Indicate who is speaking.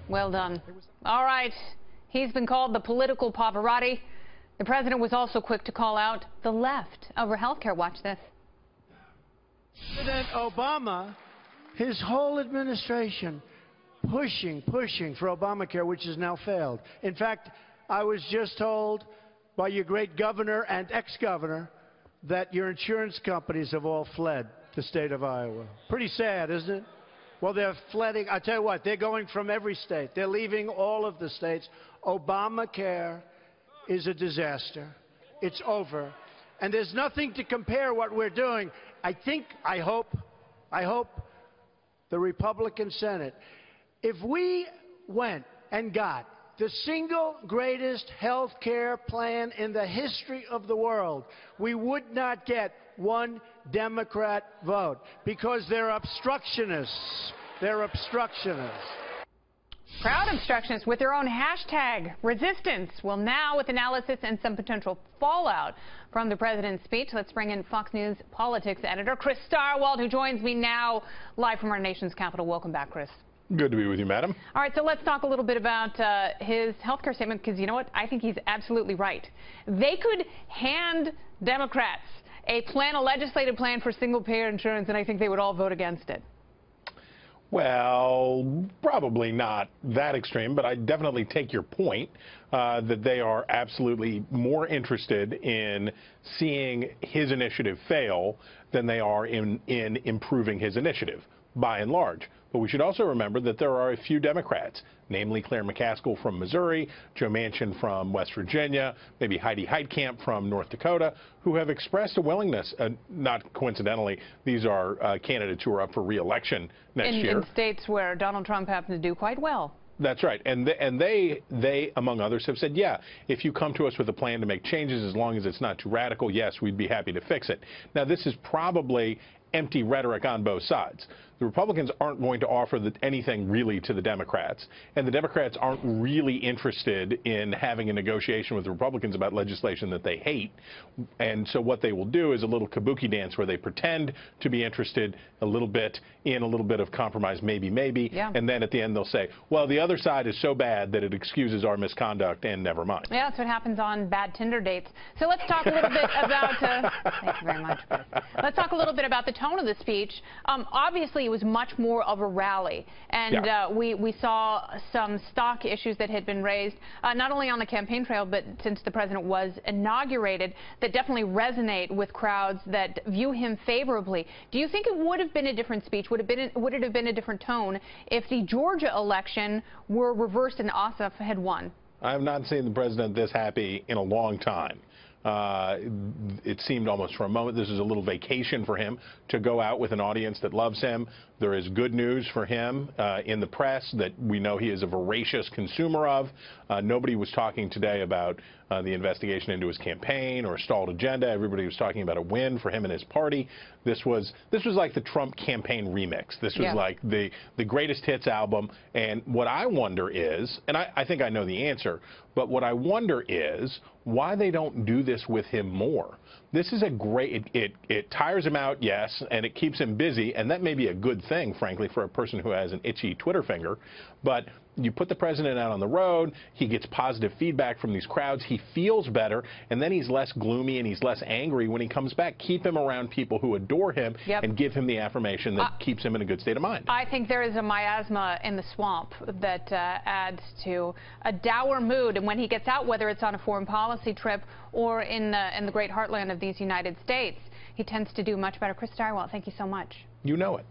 Speaker 1: Well done. All right. He's been called the political Pavarotti. The president was also quick to call out the left over health care. Watch this.
Speaker 2: President Obama, his whole administration, pushing for Obamacare, which has now failed. In fact, I was just told by your great governor and ex-governor that your insurance companies have all fled the state of Iowa. Pretty sad, isn't it? Well, they're flooding. I tell you what, they're going from every state. They're leaving all of the states. Obamacare is a disaster. It's over. And there's nothing to compare what we're doing. I hope the Republican Senate, if we went and got the single greatest health care plan in the history of the world, we would not get one Democrat vote because they're obstructionists. They're obstructionists.
Speaker 1: Proud obstructionists with their own hashtag resistance. Well, now with analysis and some potential fallout from the president's speech, let's bring in Fox News politics editor Chris Stirewalt, who joins me now live from our nation's capital. Welcome back, Chris.
Speaker 3: Good to be with you, madam. All
Speaker 1: right, so let's talk a little bit about his health care statement, because you know what? I think he's absolutely right. They could hand Democrats a legislative plan for single-payer insurance, and I think they would all vote against it.
Speaker 3: Well, probably not that extreme, but I definitely take your point that they are absolutely more interested in seeing his initiative fail than they are in improving his initiative, by and large. But we should also remember that there are a few Democrats, namely Claire McCaskill from Missouri, Joe Manchin from West Virginia, maybe Heidi Heitkamp from North Dakota, who have expressed a willingness, not coincidentally, these are candidates who are up for re-election next year.
Speaker 1: In states where Donald Trump happens to do quite well.
Speaker 3: That's right. And they, among others, have said, yeah, if you come to us with a plan to make changes, as long as it's not too radical, yes, we'd be happy to fix it. Now, this is probably empty rhetoric on both sides. The Republicans aren't going to offer anything really to the Democrats, and the Democrats aren't really interested in having a negotiation with the Republicans about legislation that they hate. And so what they will do is a little kabuki dance where they pretend to be interested a little bit in a little bit of compromise, maybe,
Speaker 1: yeah.
Speaker 3: And then at the end they'll say, well, the other side is so bad that it excuses our misconduct, and never mind.
Speaker 1: Yeah, that's what happens on bad Tinder dates. So let's talk a little bit about, thank you very much, Chris. Let's talk a little bit about the tone of the speech. Obviously, it was much more of a rally, and yeah. We saw some stock issues that had been raised, not only on the campaign trail, but since the president was inaugurated, that definitely resonate with crowds that view him favorably. Do you think it would have been a different speech? Would it have been a different tone if the Georgia election were reversed and Ossoff had won?
Speaker 3: I have not seen the president this happy in a long time. It seemed almost for a moment this is a little vacation for him to go out with an audience that loves him. There is good news for him in the press that we know he is a voracious consumer of. Nobody was talking today about the investigation into his campaign or a stalled agenda. Everybody was talking about a win for him and his party. This was like the Trump campaign remix. This was like the greatest hits album. And what I wonder is, and I think I know the answer, but what I wonder is why they don't do this with him more. This is a great, it tires him out, yes, and it keeps him busy, and that may be a good thing, frankly, for a person who has an itchy Twitter finger. But you put the president out on the road, he gets positive feedback from these crowds, he feels better, and then he's less gloomy and he's less angry when he comes back. Keep him around people who adore him and give him the affirmation that keeps him in a good state of mind. I
Speaker 1: think there is a miasma in the swamp that adds to a dour mood, and when he gets out, whether it's on a foreign policy trip or in the great heartland of these United States, he tends to do much better. Chris Stirewalt, thank you so much.
Speaker 3: You know it.